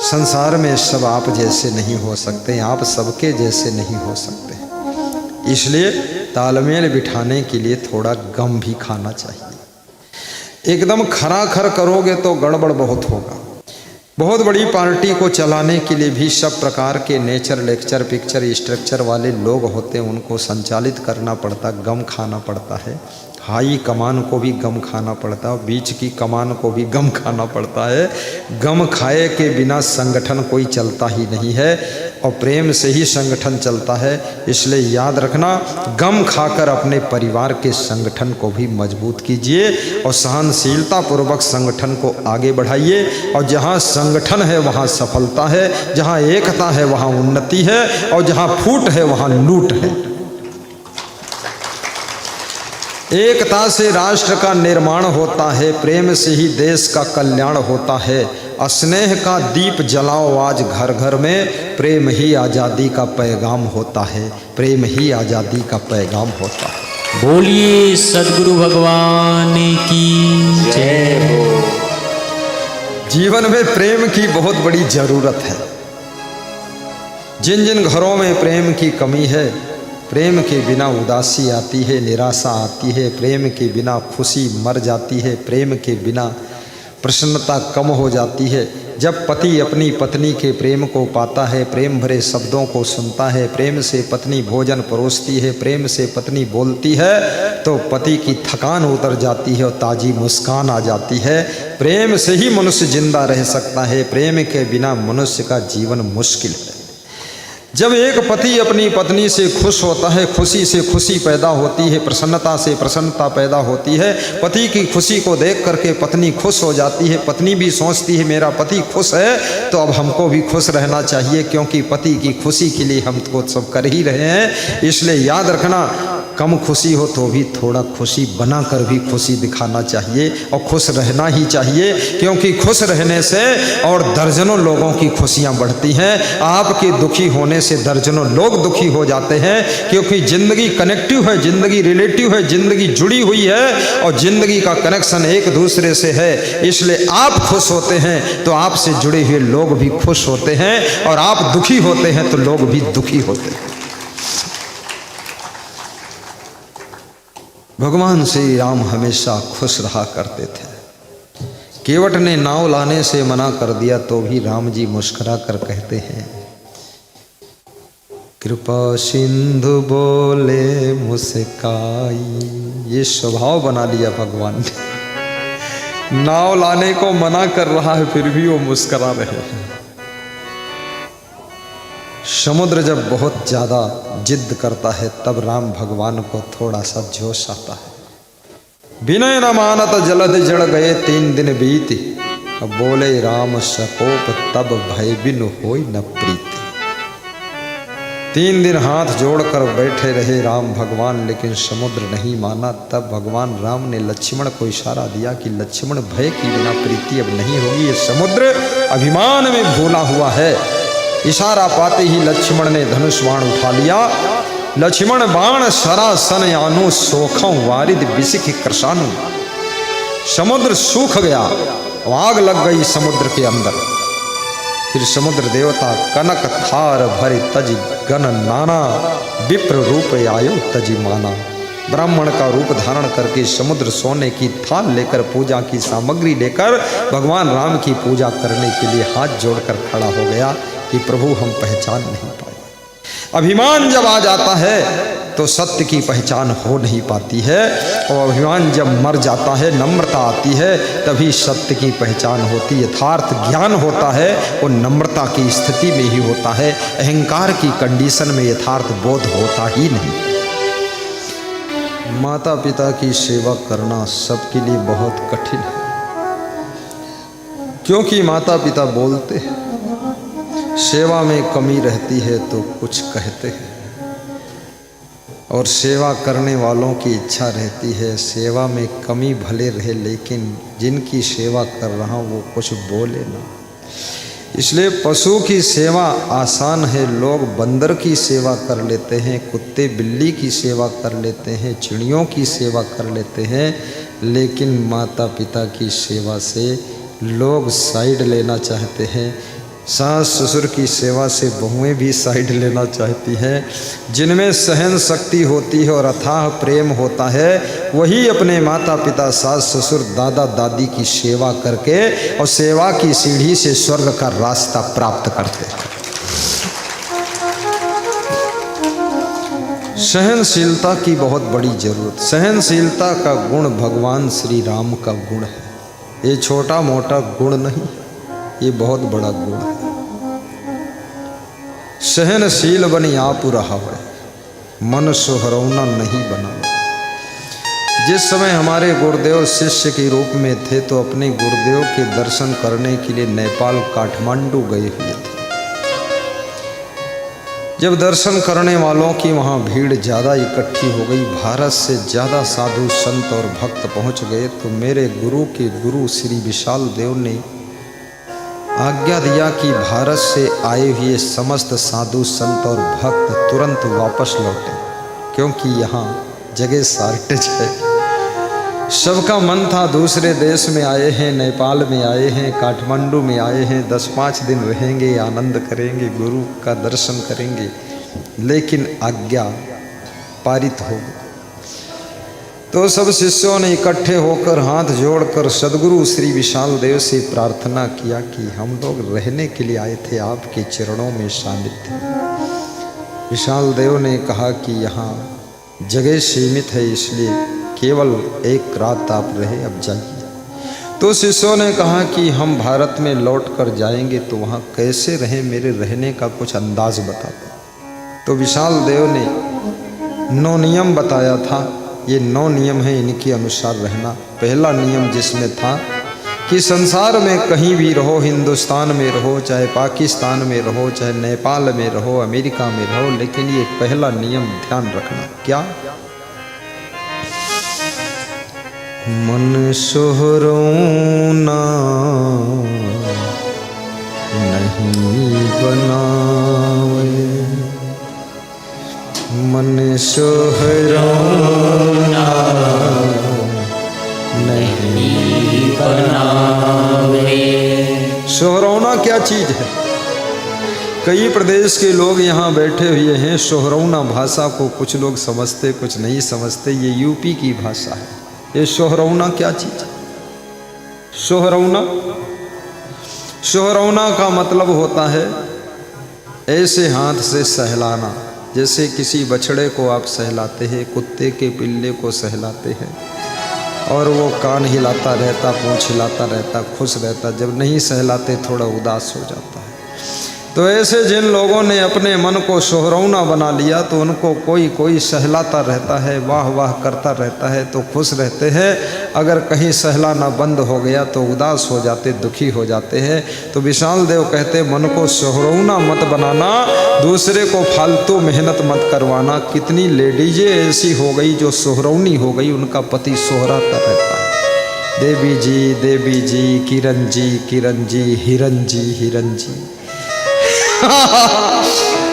संसार में सब आप जैसे नहीं हो सकते, आप सबके जैसे नहीं हो सकते। इसलिए तालमेल बिठाने के लिए थोड़ा गम भी खाना चाहिए। एकदम खराखर करोगे तो गड़बड़ बहुत होगा। बहुत बड़ी पार्टी को चलाने के लिए भी सब प्रकार के नेचर, लेक्चर, पिक्चर, स्ट्रक्चर वाले लोग होते हैं, उनको संचालित करना पड़ता, गम खाना पड़ता है। हाई कमान को भी गम खाना पड़ता है, बीच की कमान को भी गम खाना पड़ता है। गम खाए के बिना संगठन कोई चलता ही नहीं है, और प्रेम से ही संगठन चलता है। इसलिए याद रखना, गम खाकर अपने परिवार के संगठन को भी मजबूत कीजिए और सहनशीलता पूर्वक संगठन को आगे बढ़ाइए। और जहाँ संगठन है वहाँ सफलता है, जहाँ एकता है वहाँ उन्नति है, और जहाँ फूट है वहाँ लूट है। एकता से राष्ट्र का निर्माण होता है, प्रेम से ही देश का कल्याण होता है। स्नेह का दीप जलाओ आज घर घर में, प्रेम ही आज़ादी का पैगाम होता है, प्रेम ही आज़ादी का पैगाम होता है। बोलिए सद्गुरु भगवान की जय हो। जीवन में प्रेम की बहुत बड़ी जरूरत है। जिन जिन घरों में प्रेम की कमी है, प्रेम के बिना उदासी आती है, निराशा आती है, प्रेम के बिना खुशी मर जाती है, प्रेम के बिना प्रसन्नता कम हो जाती है। जब पति अपनी पत्नी के प्रेम को पाता है, प्रेम भरे शब्दों को सुनता है, प्रेम से पत्नी भोजन परोसती है, प्रेम से पत्नी बोलती है, तो पति की थकान उतर जाती है और ताजी मुस्कान आ जाती है। प्रेम से ही मनुष्य जिंदा रह सकता है, प्रेम के बिना मनुष्य का जीवन मुश्किल है। जब एक पति अपनी पत्नी से खुश होता है, खुशी से खुशी पैदा होती है, प्रसन्नता से प्रसन्नता पैदा होती है। पति की खुशी को देख करके पत्नी खुश हो जाती है। पत्नी भी सोचती है मेरा पति खुश है तो अब हमको भी खुश रहना चाहिए, क्योंकि पति की खुशी के लिए हम तो सब कर ही रहे हैं। इसलिए याद रखना, कम खुशी हो तो भी थोड़ा खुशी बनाकर भी खुशी दिखाना चाहिए और खुश रहना ही चाहिए, क्योंकि खुश रहने से और दर्जनों लोगों की खुशियां बढ़ती हैं। आपके दुखी होने से दर्जनों लोग दुखी हो जाते हैं, क्योंकि जिंदगी कनेक्टिव है, जिंदगी रिलेटिव है, जिंदगी जुड़ी हुई है और जिंदगी का कनेक्शन एक दूसरे से है। इसलिए आप खुश होते हैं तो आपसे जुड़े हुए लोग भी खुश होते हैं, और आप दुखी होते हैं तो लोग भी दुखी होते हैं। भगवान श्री राम हमेशा खुश रहा करते थे। केवट ने नाव लाने से मना कर दिया तो भी राम जी मुस्कुरा कर कहते हैं, कृपा सिंधु बोले मुस्काई। ये स्वभाव बना लिया भगवान ने। नाव लाने को मना कर रहा है फिर भी वो मुस्कुरा रहे हैं। समुद्र जब बहुत ज़्यादा जिद करता है तब राम भगवान को थोड़ा सा जोश आता है। विनय न मानत जलद जड़ गए 3 दिन बीती, अब बोले राम सकोप तब भय बिनु होई न प्रीति। 3 दिन हाथ जोड़कर बैठे रहे राम भगवान, लेकिन समुद्र नहीं माना। तब भगवान राम ने लक्ष्मण को इशारा दिया कि लक्ष्मण, भय की बिना प्रीति अब नहीं होगी, ये समुद्र अभिमान में भूला हुआ है। इशारा पाते ही लक्ष्मण ने धनुष बाण उठा लिया। लक्ष्मण बाण सरासन यानु, सोखों वारिद बिसिख कृषानु। समुद्र सूख गया, आग लग गई समुद्र के अंदर। फिर समुद्र देवता कनक थार भरे तज गण नाना, विप्र रूप आयो तजी माना। ब्राह्मण का रूप धारण करके समुद्र सोने की थाल लेकर, पूजा की सामग्री लेकर भगवान राम की पूजा करने के लिए हाथ जोड़कर खड़ा हो गया कि प्रभु हम पहचान नहीं पाए। अभिमान जब आ जाता है तो सत्य की पहचान हो नहीं पाती है, और अभिमान जब मर जाता है, नम्रता आती है, तभी सत्य की पहचान होती है। यथार्थ ज्ञान होता है वो नम्रता की स्थिति में ही होता है। अहंकार की कंडीशन में यथार्थ बोध होता ही नहीं। माता पिता की सेवा करना सबके लिए बहुत कठिन है, क्योंकि माता पिता बोलते हैं, सेवा में कमी रहती है तो कुछ कहते हैं, और सेवा करने वालों की इच्छा रहती है सेवा में कमी भले रहे लेकिन जिनकी सेवा कर रहा हूँ वो कुछ बोले ना। इसलिए पशु की सेवा आसान है, लोग बंदर की सेवा कर लेते हैं, कुत्ते बिल्ली की सेवा कर लेते हैं, चिड़ियों की सेवा कर लेते हैं, लेकिन माता पिता की सेवा से लोग साइड लेना चाहते हैं। सास ससुर की सेवा से बहुएं भी साइड लेना चाहती हैं। जिनमें सहन शक्ति होती है और अथाह प्रेम होता है, वही अपने माता पिता, सास ससुर, दादा दादी की सेवा करके और सेवा की सीढ़ी से स्वर्ग का रास्ता प्राप्त करते हैं। सहनशीलता की बहुत बड़ी जरूरत। सहनशीलता का गुण भगवान श्री राम का गुण है। ये छोटा मोटा गुण नहीं, ये बहुत बड़ा गुण है। सहनशील बनी आप रहावे, मन सोहरौना नहीं बना। जिस समय हमारे गुरुदेव शिष्य के रूप में थे तो अपने गुरुदेव के दर्शन करने के लिए नेपाल काठमांडू गए हुए थे। जब दर्शन करने वालों की वहाँ भीड़ ज़्यादा इकट्ठी हो गई, भारत से ज़्यादा साधु संत और भक्त पहुँच गए, तो मेरे गुरु के गुरु श्री विशाल देव ने आज्ञा दिया कि भारत से आए हुए समस्त साधु संत और भक्त तुरंत वापस लौटें, क्योंकि यहाँ जगह शॉर्टेज है। सबका मन था दूसरे देश में आए हैं, नेपाल में आए हैं, काठमांडू में आए हैं, 10-5 दिन रहेंगे, आनंद करेंगे, गुरु का दर्शन करेंगे, लेकिन आज्ञा पारित हो गई। तो सब शिष्यों ने इकट्ठे होकर हाथ जोड़कर सद्गुरु श्री विशाल देव से प्रार्थना किया कि हम लोग रहने के लिए आए थे, आपके चरणों में शामिल थे। विशाल देव ने कहा कि यहाँ जगह सीमित है, इसलिए केवल एक रात आप रहे, अब जाइए। तो शिष्यों ने कहा कि हम भारत में लौट कर जाएंगे तो वहाँ कैसे रहें, मेरे रहने का कुछ अंदाज बता दो। तो विशाल देव ने 9 नियम बताया था। ये 9 नियम है, इनके अनुसार रहना। पहला नियम जिसमें था कि संसार में कहीं भी रहो, हिंदुस्तान में रहो, चाहे पाकिस्तान में रहो, चाहे नेपाल में रहो, अमेरिका में रहो, लेकिन ये पहला नियम ध्यान रखना। क्या? मन सोहरौना नहीं बनावे, मन सोहरौना नहीं बनावे। सोहरौना क्या चीज है? कई प्रदेश के लोग यहाँ बैठे हुए हैं। सोहरौना भाषा को कुछ लोग समझते, कुछ नहीं समझते। ये यूपी की भाषा है। ये सोहरौना क्या चीज? सोहरौना, सोहरौना का मतलब होता है ऐसे हाथ से सहलाना, जैसे किसी बछड़े को आप सहलाते हैं, कुत्ते के पिल्ले को सहलाते हैं, और वो कान हिलाता रहता, पूंछ हिलाता रहता, खुश रहता। जब नहीं सहलाते थोड़ा उदास हो जाता है। तो ऐसे जिन लोगों ने अपने मन को सोहरौना बना लिया, तो उनको कोई कोई सहलाता रहता है, वाह वाह करता रहता है, तो खुश रहते हैं। अगर कहीं सहलाना बंद हो गया तो उदास हो जाते, दुखी हो जाते हैं। तो विशाल देव कहते मन को सोहरौना मत बनाना, दूसरे को फालतू मेहनत मत करवाना। कितनी लेडीजें ऐसी हो गई जो सोहरौनी हो गई, उनका पति सोहराता रहता है, देवी जी, किरण जी, हिरन जी।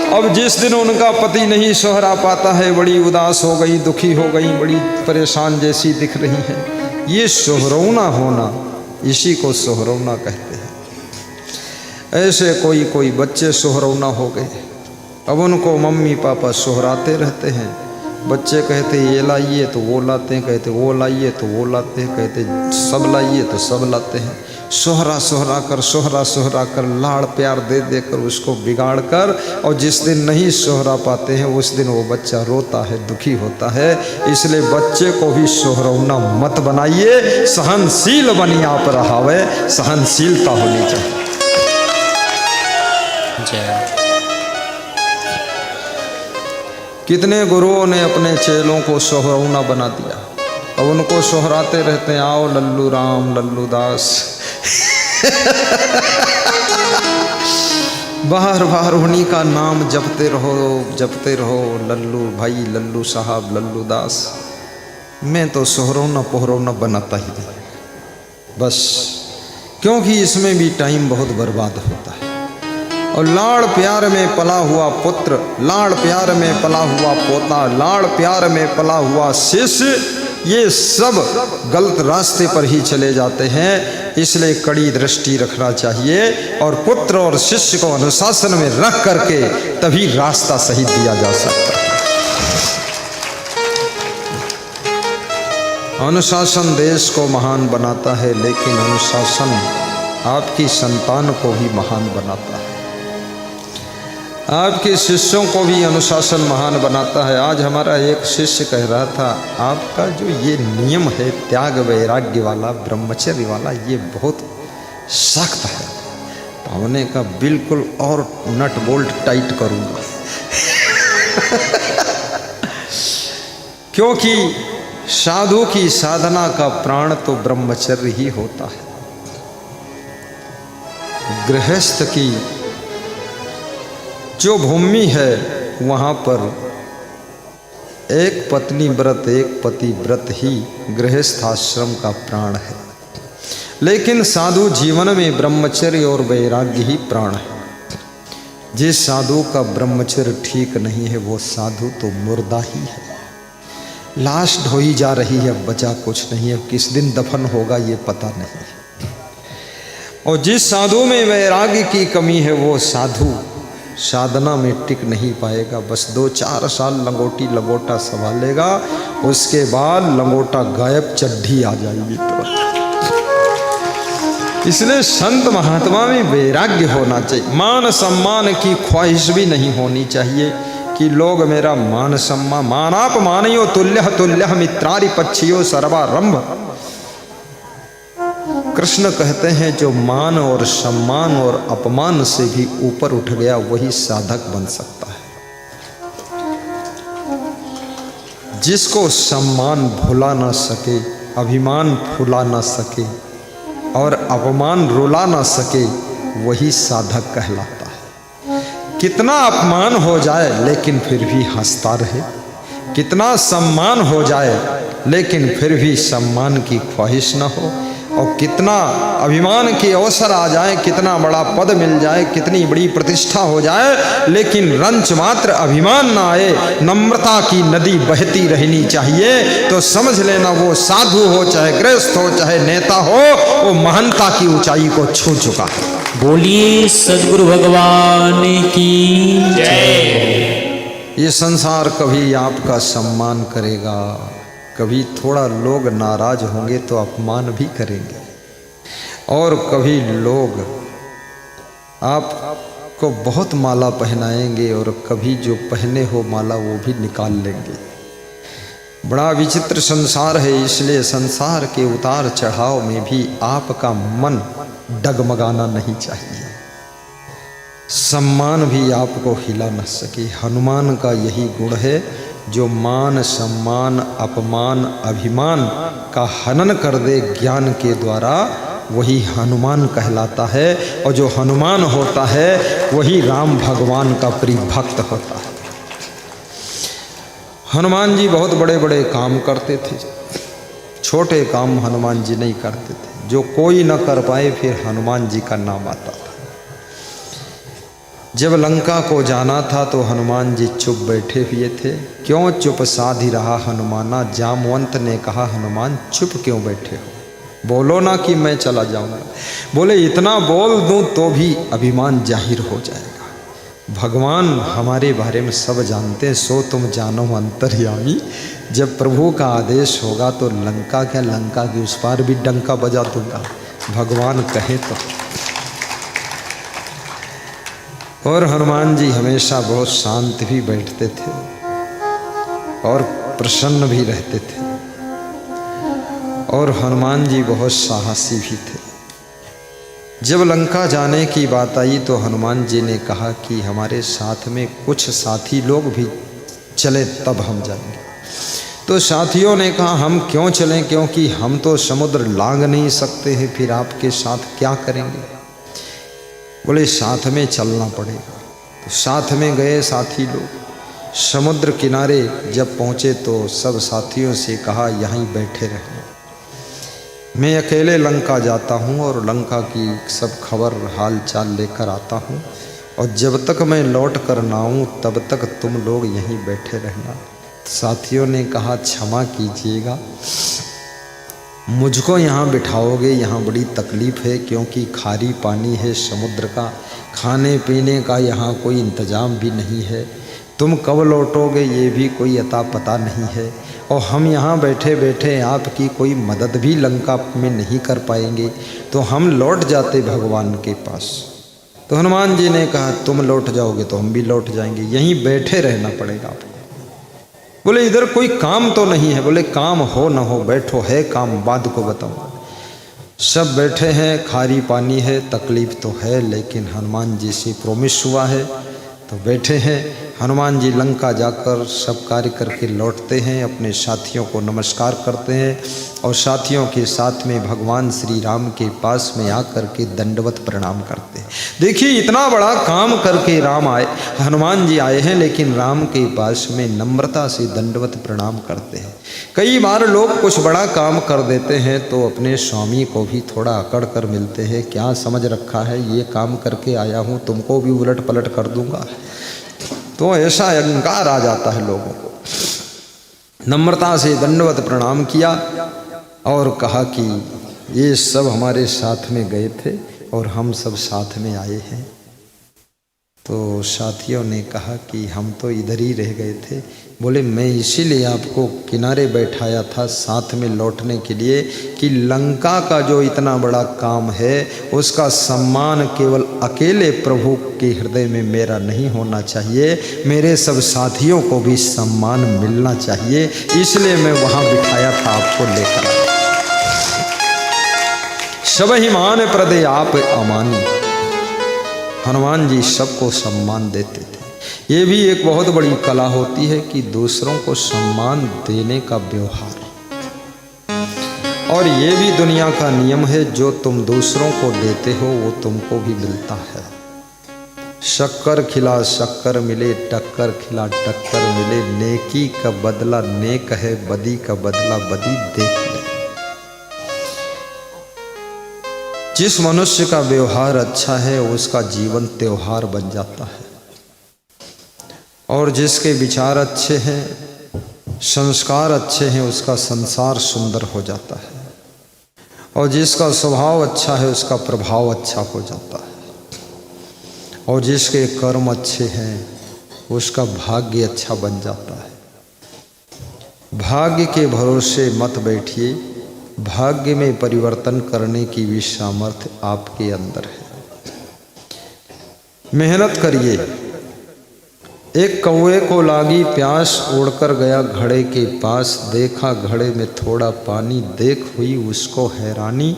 अब जिस दिन उनका पति नहीं सोहरा पाता है, बड़ी उदास हो गई, दुखी हो गई, बड़ी परेशान जैसी दिख रही है। ये सोहरौना होना, इसी को सोहरौना कहते हैं। ऐसे कोई कोई बच्चे सोहरौना हो गए। अब उनको मम्मी पापा सोहराते रहते हैं। बच्चे कहते ये लाइए तो वो लाते हैं, कहते वो लाइए तो वो लाते हैं, कहते सब लाइए तो सब लाते हैं। सोहरा कर लाड़ प्यार दे देकर उसको बिगाड़ कर, और जिस दिन नहीं सोहरा पाते हैं उस दिन वो बच्चा रोता है, दुखी होता है। इसलिए बच्चे को भी सोहरौना मत बनाइए, सहनशील बनी आप रहावे। सहनशीलता होनी चाहिए। कितने गुरुओं ने अपने चेलों को सोहरौना बना दिया। अब उनको सोहराते रहते हैं, आओ लल्लू राम, लल्लू दास। बार बार उन्हीं का नाम जपते रहो, लल्लू भाई, लल्लू साहब, लल्लू दास। मैं तो सोहरौना पोहरौना बनाता ही नहीं बस, क्योंकि इसमें भी टाइम बहुत बर्बाद होता है। और लाड़ प्यार में पला हुआ पुत्र, लाड़ प्यार में पला हुआ पोता, लाड़ प्यार में पला हुआ शिष्य, ये सब गलत रास्ते पर ही चले जाते हैं। इसलिए कड़ी दृष्टि रखना चाहिए और पुत्र और शिष्य को अनुशासन में रख करके तभी रास्ता सही दिया जा सकता है। अनुशासन देश को महान बनाता है, लेकिन अनुशासन आपकी संतान को भी महान बनाता है, आपके शिष्यों को भी अनुशासन महान बनाता है। आज हमारा एक शिष्य कह रहा था, आपका जो ये नियम है त्याग वैराग्य वाला, ब्रह्मचर्य वाला, ये बहुत सख्त है। तो हमने कहा बिल्कुल, और नट बोल्ट टाइट करूँगा क्योंकि साधु की साधना का प्राण तो ब्रह्मचर्य ही होता है। गृहस्थ की जो भूमि है वहाँ पर एक पत्नी व्रत एक पति व्रत ही गृहस्थ आश्रम का प्राण है, लेकिन साधु जीवन में ब्रह्मचर्य और वैराग्य ही प्राण है। जिस साधु का ब्रह्मचर्य ठीक नहीं है वो साधु तो मुर्दा ही है, लाश ढोई जा रही है, बचा कुछ नहीं है, किस दिन दफन होगा ये पता नहीं। और जिस साधु में वैराग्य की कमी है वो साधु साधना में टिक नहीं पाएगा। बस 2-4 साल लंगोटी लंगोटा संभालेगा, उसके बाद लंगोटा गायब, चड्ढी आ जाएगी तुरंत। इसलिए संत महात्मा में वैराग्य होना चाहिए। मान सम्मान की ख्वाहिश भी नहीं होनी चाहिए कि लोग मेरा मान सम्मान, मानापमानयो तुल्यः तुल्यः मित्रारि पक्षियो सर्वारंभ। कृष्ण कहते हैं जो मान और सम्मान और अपमान से भी ऊपर उठ गया वही साधक बन सकता है। जिसको सम्मान भुला ना सके, अभिमान भुला ना सके और अपमान रुला ना सके, वही साधक कहलाता है। कितना अपमान हो जाए लेकिन फिर भी हंसता रहे, कितना सम्मान हो जाए लेकिन फिर भी सम्मान की ख्वाहिश न हो, और कितना अभिमान के अवसर आ जाए, कितना बड़ा पद मिल जाए, कितनी बड़ी प्रतिष्ठा हो जाए, लेकिन रंच मात्र अभिमान ना आए, नम्रता की नदी बहती रहनी चाहिए, तो समझ लेना वो साधु हो, चाहे गृहस्थ हो, चाहे नेता हो, वो महानता की ऊंचाई को छू चुका है। बोलिए सद्गुरु भगवान की जय। ये संसार कभी आपका सम्मान करेगा, कभी थोड़ा लोग नाराज होंगे तो अपमान भी करेंगे, और कभी लोग आपको बहुत माला पहनाएंगे और कभी जो पहने हो माला वो भी निकाल लेंगे। बड़ा विचित्र संसार है, इसलिए संसार के उतार चढ़ाव में भी आपका मन डगमगाना नहीं चाहिए। सम्मान भी आपको हिला न सके। हनुमान का यही गुण है, जो मान सम्मान अपमान अभिमान का हनन कर दे ज्ञान के द्वारा, वही हनुमान कहलाता है। और जो हनुमान होता है वही राम भगवान का प्रिय भक्त होता है। हनुमान जी बहुत बड़े बड़े काम करते थे, छोटे काम हनुमान जी नहीं करते थे। जो कोई न कर पाए फिर हनुमान जी का नाम आता था। जब लंका को जाना था तो हनुमान जी चुप बैठे हुए थे। क्यों चुप साधी रहा हनुमाना, जामवंत ने कहा हनुमान चुप क्यों बैठे हो, बोलो ना कि मैं चला जाऊंगा। बोले इतना बोल दूं तो भी अभिमान जाहिर हो जाएगा। भगवान हमारे बारे में सब जानते हैं, सो तुम जानो अंतर्यामी। जब प्रभु का आदेश होगा तो लंका क्या, लंका के उस पार भी डंका बजा दूंगा, भगवान कहे तो। और हनुमान जी हमेशा बहुत शांत भी बैठते थे और प्रसन्न भी रहते थे। और हनुमान जी बहुत साहसी भी थे। जब लंका जाने की बात आई तो हनुमान जी ने कहा कि हमारे साथ में कुछ साथी लोग भी चले तब हम जाएंगे। तो साथियों ने कहा हम क्यों चलें, क्योंकि हम तो समुद्र लांघ नहीं सकते हैं, फिर आपके साथ क्या करेंगे। बोले साथ में चलना पड़ेगा। तो साथ में गए साथी लोग। समुद्र किनारे जब पहुँचे तो सब साथियों से कहा यहीं बैठे रहना, मैं अकेले लंका जाता हूँ और लंका की सब खबर हाल चाल लेकर आता हूँ, और जब तक मैं लौट कर ना आऊँ तब तक तुम लोग यहीं बैठे रहना। साथियों ने कहा क्षमा कीजिएगा, मुझको यहाँ बिठाओगे, यहाँ बड़ी तकलीफ़ है, क्योंकि खारी पानी है समुद्र का, खाने पीने का यहाँ कोई इंतज़ाम भी नहीं है, तुम कब लौटोगे ये भी कोई अता पता नहीं है, और हम यहाँ बैठे बैठे आपकी कोई मदद भी लंका में नहीं कर पाएंगे, तो हम लौट जाते भगवान के पास। तो हनुमान जी ने कहा तुम लौट जाओगे तो हम भी लौट जाएंगे, यहीं बैठे रहना पड़ेगा आपको। बोले इधर कोई काम तो नहीं है? बोले काम हो न हो, बैठो, है काम, बाद को बताऊँ। सब बैठे हैं, खारी पानी है, तकलीफ़ तो है, लेकिन हनुमान जी से प्रॉमिस हुआ है तो बैठे हैं। हनुमान जी लंका जाकर सब कार्य करके लौटते हैं, अपने साथियों को नमस्कार करते हैं और साथियों के साथ में भगवान श्री राम के पास में आकर के दंडवत प्रणाम करते हैं। देखिए इतना बड़ा काम करके राम आए, हनुमान जी आए हैं, लेकिन राम के पास में नम्रता से दंडवत प्रणाम करते हैं। कई बार लोग कुछ बड़ा काम कर देते हैं तो अपने स्वामी को भी थोड़ा अकड़ कर मिलते हैं, क्या समझ रखा है, ये काम करके आया हूँ, तुमको भी उलट पलट कर दूंगा। तो ऐसा अहंकार आ जाता है लोगों को। नम्रता से दंडवत प्रणाम किया और कहा कि ये सब हमारे साथ में गए थे और हम सब साथ में आए हैं। तो साथियों ने कहा कि हम तो इधर ही रह गए थे। बोले मैं इसीलिए आपको किनारे बैठाया था साथ में लौटने के लिए कि लंका का जो इतना बड़ा काम है उसका सम्मान केवल अकेले प्रभु के हृदय में मेरा नहीं होना चाहिए, मेरे सब साथियों को भी सम्मान मिलना चाहिए, इसलिए मैं वहाँ बिठाया था आपको लेकर। सब ही मान प्रदे आप अमानी, हनुमान जी सबको सम्मान देते थे। ये भी एक बहुत बड़ी कला होती है कि दूसरों को सम्मान देने का व्यवहार, और ये भी दुनिया का नियम है, जो तुम दूसरों को देते हो वो तुमको भी मिलता है। शक्कर खिला शक्कर मिले, टक्कर खिला टक्कर मिले, नेकी का बदला नेक है, बदी का बदला बदी देख ले। जिस मनुष्य का व्यवहार अच्छा है उसका जीवन त्योहार बन जाता है, और जिसके विचार अच्छे हैं, संस्कार अच्छे हैं, उसका संसार सुंदर हो जाता है, और जिसका स्वभाव अच्छा है उसका प्रभाव अच्छा हो जाता है, और जिसके कर्म अच्छे हैं उसका भाग्य अच्छा बन जाता है। भाग्य के भरोसे मत बैठिए, भाग्य में परिवर्तन करने की भी सामर्थ्य आपके अंदर है। मेहनत करिए। एक कौवे को लागी प्यास, उड़कर गया घड़े के पास, देखा घड़े में थोड़ा पानी, देख हुई उसको हैरानी,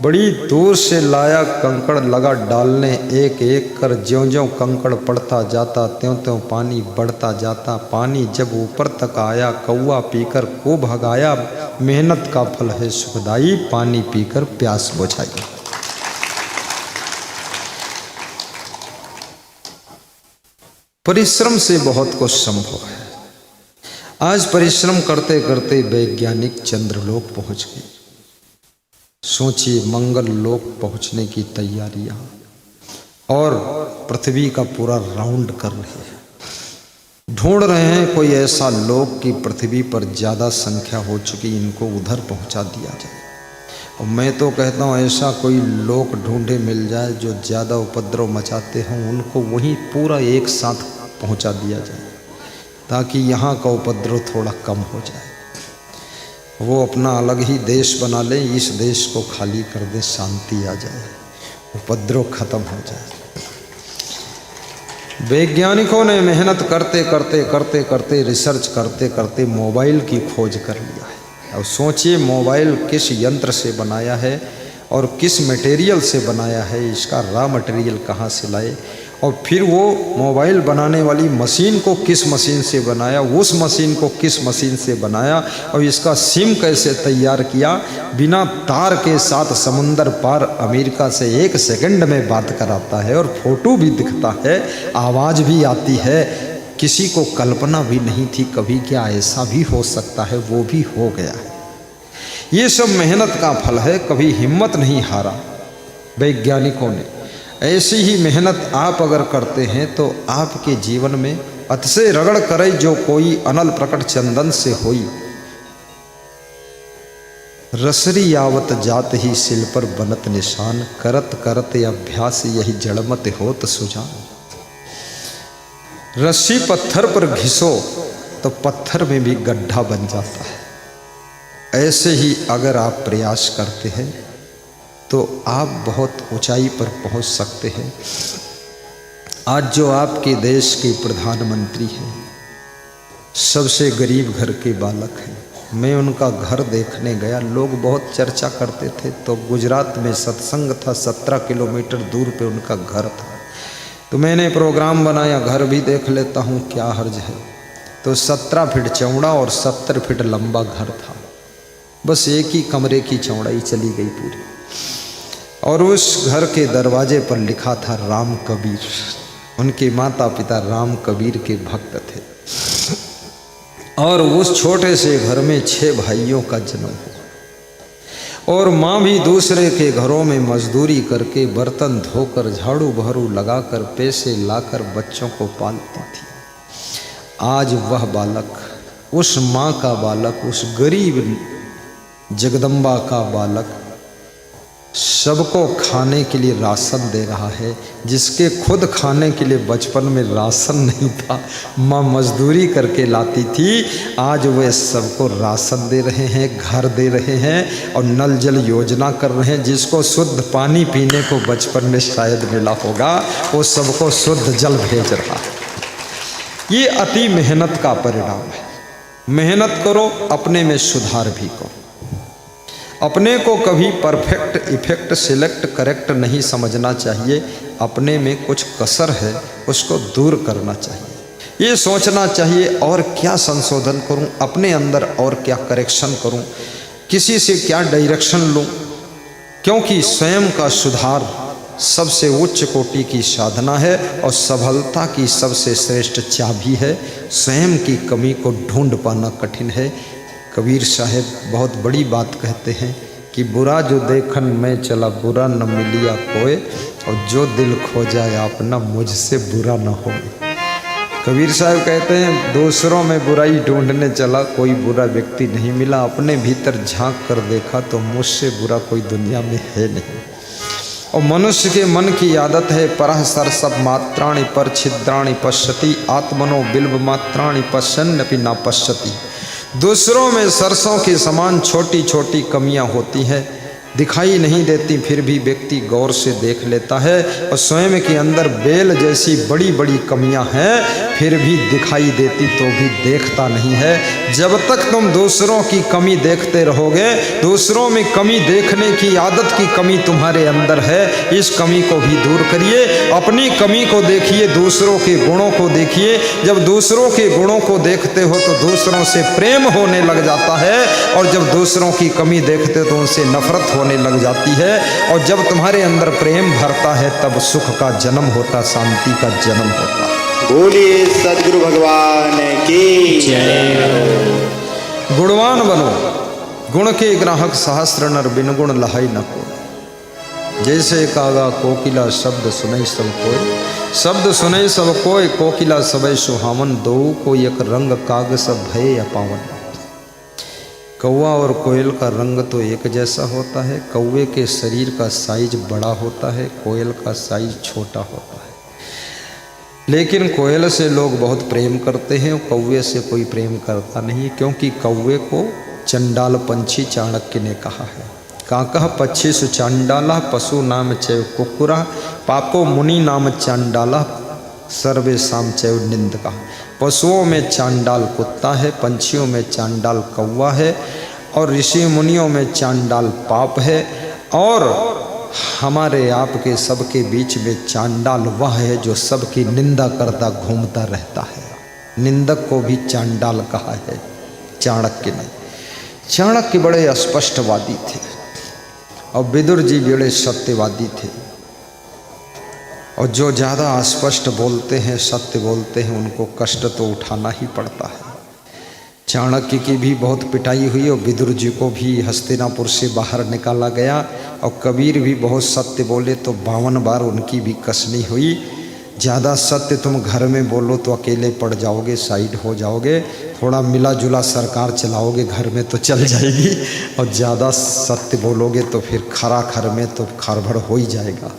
बड़ी दूर से लाया कंकड़ लगा डालने, एक एक कर ज्यों ज्यों कंकड़ पड़ता जाता त्यों त्यों पानी बढ़ता जाता। पानी जब ऊपर तक आया कौवा पीकर को भगाया, मेहनत का फल है सुखदाई, पानी पीकर प्यास बुझाई। परिश्रम से बहुत कुछ संभव है। आज परिश्रम करते करते वैज्ञानिक चंद्रलोक पहुंच गए। सोचिए मंगल लोक पहुंचने की तैयारियां, और पृथ्वी का पूरा राउंड कर रहे हैं, ढूंढ रहे हैं कोई ऐसा लोक कि पृथ्वी पर ज़्यादा संख्या हो चुकी, इनको उधर पहुंचा दिया जाए। और मैं तो कहता हूँ ऐसा कोई लोक ढूंढे मिल जाए जो ज़्यादा उपद्रव मचाते हों, उनको वहीं पूरा एक साथ पहुंचा दिया जाए, ताकि यहाँ का उपद्रव थोड़ा कम हो जाए। वो अपना अलग ही देश बना लें, इस देश को खाली कर दे, शांति आ जाए, उपद्रव खत्म हो जाए। वैज्ञानिकों ने मेहनत करते करते करते करते रिसर्च करते करते मोबाइल की खोज कर लिया है। अब सोचिए मोबाइल किस यंत्र से बनाया है और किस मटेरियल से बनाया है, इसका रॉ मटेरियल कहाँ से लाए, और फिर वो मोबाइल बनाने वाली मशीन को किस मशीन से बनाया, उस मशीन को किस मशीन से बनाया, और इसका सिम कैसे तैयार किया। बिना तार के साथ समुंदर पार अमेरिका से 1 सेकंड में बात कराता है, और फोटो भी दिखता है, आवाज़ भी आती है। किसी को कल्पना भी नहीं थी कभी क्या ऐसा भी हो सकता है, वो भी हो गया है। ये सब मेहनत का फल है, कभी हिम्मत नहीं हारा वैज्ञानिकों ने। ऐसी ही मेहनत आप अगर करते हैं तो आपके जीवन में अतिशय रगड़ करे जो कोई अनल प्रकट चंदन से होई। रसरी आवत जात ही सिल पर बनत निशान, करत करत अभ्यास यही जड़मत होत सुजान। रस्सी पत्थर पर घिसो तो पत्थर में भी गड्ढा बन जाता है। ऐसे ही अगर आप प्रयास करते हैं तो आप बहुत ऊंचाई पर पहुंच सकते हैं। आज जो आपके देश के प्रधानमंत्री हैं, सबसे गरीब घर के बालक हैं। मैं उनका घर देखने गया, लोग बहुत चर्चा करते थे। तो गुजरात में सत्संग था, 17 किलोमीटर दूर पे उनका घर था। तो मैंने प्रोग्राम बनाया, घर भी देख लेता हूँ, क्या हर्ज है। तो 17 फीट चौड़ा और 70 फीट लंबा घर था। बस एक ही कमरे की चौड़ाई चली गई पूरी। और उस घर के दरवाजे पर लिखा था राम कबीर। उनके माता पिता राम कबीर के भक्त थे। और उस छोटे से घर में 6 भाइयों का जन्म हुआ। और माँ भी दूसरे के घरों में मजदूरी करके, बर्तन धोकर, झाड़ू बहरू लगाकर, पैसे लाकर बच्चों को पालती थी। आज वह बालक, उस माँ का बालक, उस गरीब जगदम्बा का बालक सबको खाने के लिए राशन दे रहा है, जिसके खुद खाने के लिए बचपन में राशन नहीं था, माँ मजदूरी करके लाती थी। आज वे सबको राशन दे रहे हैं, घर दे रहे हैं और नल जल योजना कर रहे हैं। जिसको शुद्ध पानी पीने को बचपन में शायद मिला होगा, वो सबको शुद्ध जल भेज रहा है। ये अति मेहनत का परिणाम है। मेहनत करो, अपने में सुधार भी करो। अपने को कभी परफेक्ट, इफेक्ट, सिलेक्ट, करेक्ट नहीं समझना चाहिए। अपने में कुछ कसर है, उसको दूर करना चाहिए। ये सोचना चाहिए और क्या संशोधन करूं, अपने अंदर और क्या करेक्शन करूं, किसी से क्या डायरेक्शन लूं। क्योंकि स्वयं का सुधार सबसे उच्च कोटि की साधना है और सफलता की सबसे श्रेष्ठ चाबी है। स्वयं की कमी को ढूंढ पाना कठिन है। कबीर साहब बहुत बड़ी बात कहते हैं कि बुरा जो देखन मैं चला, बुरा न मिलिया कोई, और जो दिल खो जाए अपना, मुझसे बुरा न हो। कबीर साहब कहते हैं दूसरों में बुराई ढूंढने चला, कोई बुरा व्यक्ति नहीं मिला। अपने भीतर झांक कर देखा तो मुझसे बुरा कोई दुनिया में है नहीं। और मनुष्य के मन की आदत है, परः सरसप मात्राणि पर छिद्राणि पश्यति, आत्मनो बिल्व मात्राणि पश्यन्नपि न पश्यति। दूसरों में सरसों के समान छोटी छोटी कमियां होती हैं, दिखाई नहीं देती, फिर भी व्यक्ति गौर से देख लेता है। और स्वयं के अंदर बेल जैसी बड़ी बड़ी कमियां हैं, फिर भी दिखाई देती तो भी देखता नहीं है। जब तक तुम दूसरों की कमी देखते रहोगे, दूसरों में कमी देखने की आदत की कमी तुम्हारे अंदर है, इस कमी को भी दूर करिए। अपनी कमी को देखिए, दूसरों के गुणों को देखिए। जब दूसरों के गुणों को देखते हो तो दूसरों से प्रेम होने लग जाता है, और जब दूसरों की कमी देखते हो तो उनसे नफरत होने लग जाती है। और जब तुम्हारे अंदर प्रेम भरता है तब सुख का जन्म होता, शांति का जन्म होता। बोलिए सदगुरु भगवान की जय। गुणवान बनो, गुण के ग्राहक सहस्त्र नर, बिन गुण लहाई न को। जैसे कागा कोकिला शब्द सुनई सब कोय, शब्द सुनई सब कोय, कोकिला सबय सुहावन, दो को एक रंग काग सब भय अपावन। कौवा और कोयल का रंग तो एक जैसा होता है। कौवे के शरीर का साइज बड़ा होता है, कोयल का साइज छोटा होता है। लेकिन कोयल से लोग बहुत प्रेम करते हैं और कौवे से कोई प्रेम करता नहीं, क्योंकि कौवे को चंडाल पंछी चाणक्य ने कहा है। काकह पक्षी सुचांडाला, पशु नाम चैव कुकुरा, पापो मुनि नाम चांडाला, सर्वे शाम चैव निंदका। पशुओं में चांडाल कुत्ता है, पंछियों में चांडाल कौवा है, और ऋषि मुनियों में चांडाल पाप है। और हमारे आपके सबके बीच में चांडाल वह है जो सबकी निंदा करता घूमता रहता है। निंदक को भी चांडाल कहा है चाणक्य ने। चाणक्य बड़े स्पष्टवादी थे और विदुर जी बड़े सत्यवादी थे। और जो ज़्यादा स्पष्ट बोलते हैं, सत्य बोलते हैं, उनको कष्ट तो उठाना ही पड़ता है। चाणक्य की भी बहुत पिटाई हुई और विदुर जी को भी हस्तिनापुर से बाहर निकाला गया। और कबीर भी बहुत सत्य बोले तो 52 बार उनकी भी कसनी हुई। ज़्यादा सत्य तुम घर में बोलो तो अकेले पड़ जाओगे, साइड हो जाओगे। थोड़ा मिला जुला सरकार चलाओगे घर में तो चल जाएगी, और ज़्यादा सत्य बोलोगे तो फिर खरा घर में तो खरभर हो ही जाएगा।